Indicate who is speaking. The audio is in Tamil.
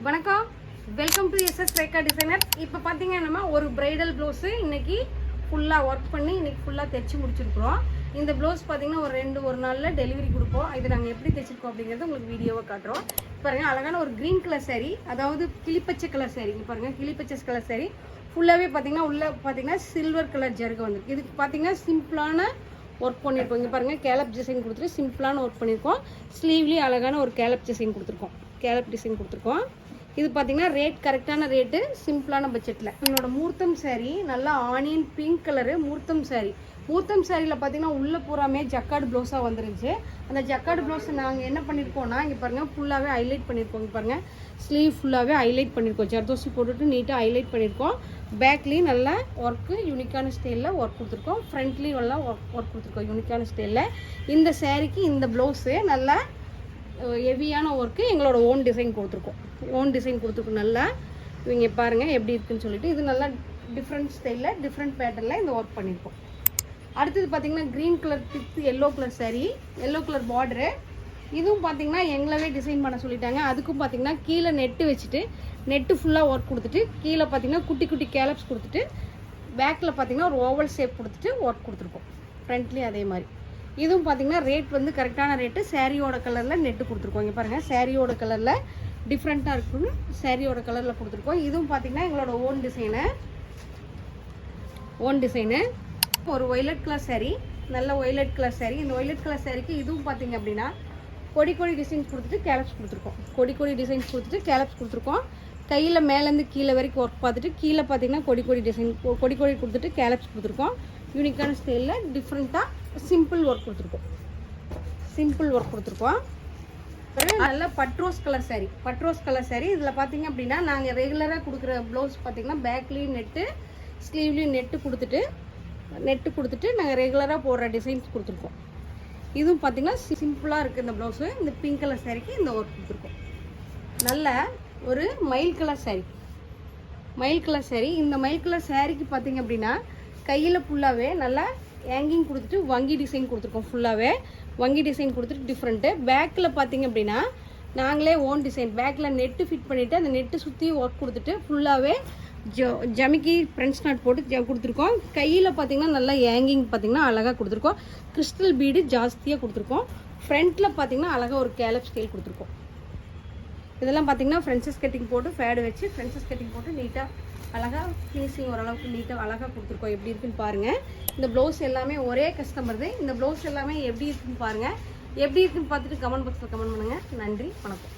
Speaker 1: வணக்கம், welcome to SS Rekha designer. இப்போ பார்த்தீங்கன்னா ஒரு பிரைடல் ப்ளவுஸு இன்றைக்கி ஃபுல்லாக ஒர்க் பண்ணி இன்றைக்கி ஃபுல்லாக தைச்சி முடிச்சிருக்கிறோம். இந்த ப்ளவுஸ் பார்த்தீங்கன்னா ஒரு நாளில் டெலிவரி கொடுப்போம். இது நாங்கள் எப்படி தைச்சிருக்கோம் அப்படிங்கிறது உங்களுக்கு வீடியோவை காட்டுறோம். பாருங்கள், அழகான ஒரு க்ரீன் கலர் சாரீ, அதாவது கிளிப்பச்சை கலர் சாரீ. இங்கே பாருங்கள், கிளிப்பச்சை கலர் சாரீ ஃபுல்லாகவே பார்த்தீங்கன்னா உள்ளே பார்த்தீங்கன்னா சில்வர் கலர் ஜருகை வந்துருக்கு. இதுக்கு பார்த்தீங்கன்னா சிம்பிளான ஒர்க் பண்ணியிருக்கோம். இங்கே பாருங்கள், கேலப் டிசைன் கொடுத்துட்டு சிம்பிளான ஒர்க் பண்ணியிருக்கோம். ஸ்லீவ்லேயும் அழகான ஒரு கேலப் டிசைன் கொடுத்துருக்கோம். இது பார்த்தீங்கன்னா ரேட் கரெக்டான ரேட்டு, சிம்பிளான பட்ஜெட்டில். என்னோட மூர்த்தம் சாரீ நல்லா ஆனியன் பிங்க் கலரு மூர்த்தம் சாரீ. மூர்த்தம் சாரியில் பார்த்தீங்கன்னா உள்ளே பூராமே ஜக்கார்டு ப்ளவுஸாக வந்துருந்துச்சு. அந்த ஜக்கார்டு ப்ளவுஸை நாங்கள் என்ன பண்ணியிருக்கோம்னா, இங்கே பாருங்கள் ஃபுல்லாகவே ஹைலைட் பண்ணியிருக்கோம். இங்கே பாருங்கள், ஸ்லீவ் ஃபுல்லாகவே ஹைலைட் பண்ணியிருக்கோம். ஜர்தோசி போட்டுட்டு நீட்டாக ஹைலைட் பண்ணியிருக்கோம். பேக்லேயும் நல்லா ஒர்க்கு யூனிக்கான ஸ்டைலில் ஒர்க் கொடுத்துருக்கோம். ஃப்ரண்ட்லேயும் நல்லா ஒர்க் கொடுத்துருக்கோம் யூனிக்கான ஸ்டைலில். இந்த சாரீக்கு இந்த ப்ளவுஸு நல்லா ஹெவியான ஒர்க்கு எங்களோட ஓன் டிசைன் கொடுத்துருக்கோம். நல்லா இவங்க பாருங்கள் எப்படி இருக்குன்னு சொல்லிட்டு, இது நல்லா டிஃப்ரெண்ட் ஸ்டைலில் டிஃப்ரெண்ட் பேட்டர்னில் இந்த ஒர்க் பண்ணியிருக்கோம். அடுத்தது பார்த்திங்கன்னா green colour with yellow colour sari, yellow colour border. இதுவும் பார்த்திங்கன்னா எங்களவே டிசைன் பண்ண சொல்லிட்டாங்க. அதுக்கும் பார்த்திங்கன்னா கீழே நெட்டு வச்சுட்டு நெட்டு ஃபுல்லாக ஒர்க் கொடுத்துட்டு கீழே பார்த்திங்கன்னா குட்டி குட்டி கேலப்ஸ் கொடுத்துட்டு பேக்கில் பார்த்திங்கன்னா ஒரு ஓவல் ஷேப் கொடுத்துட்டு ஒர்க் கொடுத்துருக்கோம். ஃப்ரண்ட்லேயும் அதே மாதிரி. இதுவும் பார்த்திங்கன்னா ரேட் வந்து கரெக்டான ரேட்டு. சாரியோட கலரில் நெட்டு கொடுத்துருக்கோம். இங்கே பாருங்கள், சாரியோட கலரில் டிஃப்ரெண்ட்டாக இருக்குன்னு சாரியோட கலரில் கொடுத்துருக்கோம். இதுவும் பார்த்திங்கன்னா எங்களோட ஓன் டிசைனு. ஒரு ஒய்லட் கலர் சாரீ, நல்ல ஒய்லட் கலர் சாரீ. இந்த ஒய்லட் கலர் சாரீக்கு இதுவும் பார்த்திங்க அப்படின்னா கொடி டிசைன்ஸ் கொடுத்துட்டு கேலப்ஸ் கொடுத்துருக்கோம். கொடி டிசைன்ஸ் கொடுத்துட்டு கேலப்ஸ் கொடுத்துருக்கோம். கையில் மேலேருந்து கீழே வரைக்கும் ஒர்க் பார்த்துட்டு கீழே பார்த்திங்கன்னா கொடி டிசைன் கொடி கொடுத்துட்டு கேலப்ஸ் கொடுத்துருக்கோம். யூனிக்கான ஸ்டைலில் டிஃப்ரெண்ட்டாக சிம்பிள் ஒர்க் கொடுத்துருக்கோம். நல்ல பட்ரோஸ் கலர் சாரீ. இதில் பார்த்தீங்க அப்படின்னா நாங்கள் ரெகுலராக கொடுக்குற ப்ளவுஸ் பார்த்தீங்கன்னா பேக்லேயும் நெட்டு ஸ்லீவ்லேயும் நெட்டு கொடுத்துட்டு நாங்கள் ரெகுலராக போடுற டிசைன்ஸ் கொடுத்துருக்கோம். இதுவும் பார்த்தீங்கன்னா சிம்பிளாக இருக்குது இந்த ப்ளவுஸு. இந்த பிங்க் கலர் சாரீக்கு இந்த ஒர்க் கொடுத்துருக்கோம். நல்ல ஒரு மயில் கலர் சாரீ. இந்த மயில் கலர் சாரீக்கு பார்த்தீங்க அப்படின்னா கையில் ஃபுல்லாகவே நல்லா ஹேங்கிங் கொடுத்துட்டு வங்கி டிசைன் கொடுத்துருக்கோம். ஃபுல்லாகவே வங்கி டிசைன் கொடுத்துட்டு டிஃப்ரெண்ட்டு. பேக்கில் பார்த்தீங்க அப்படின்னா நாங்களே ஓன் டிசைன். பேக்கில் நெட்டு ஃபிட் பண்ணிவிட்டு அந்த நெட்டு சுற்றி ஒர்க் கொடுத்துட்டு ஃபுல்லாகவே ஜமிக்கி ஃப்ரெண்ட்ஸ் நாட் போட்டு கொடுத்துருக்கோம். கையில் பார்த்தீங்கன்னா நல்லா ஹேங்கிங் பார்த்தீங்கன்னா அழகாக கொடுத்துருக்கோம். கிறிஸ்டல் பீடு ஜாஸ்தியாக கொடுத்துருக்கோம். ஃப்ரண்ட்டில் பார்த்தீங்கன்னா அழகாக ஒரு கேலப் ஸ்கேல் கொடுத்துருக்கோம். இதெல்லாம் பார்த்தீங்கன்னா ஃப்ரென்சஸ் கட்டிங் போட்டு ஃபேடு வச்சு ஃப்ரென்சஸ் கட்டிங் போட்டு நீட்டாக அழகாக ஃபினிஷிங் ஓரளவுக்கு நீட்டாக அழகாக கொடுத்துருக்கோம். எப்படி இருக்குன்னு பாருங்கள். இந்த ப்ளவுஸ் எல்லாமே ஒரே கஸ்டமர் தான். இந்த ப்ளவுஸ் எல்லாமே எப்படி இருக்குன்னு பாருங்கள். எப்படி இருக்குன்னு பார்த்துட்டு கமெண்ட் பாக்ஸில் கமெண்ட் பண்ணுங்கள். நன்றி, வணக்கம்.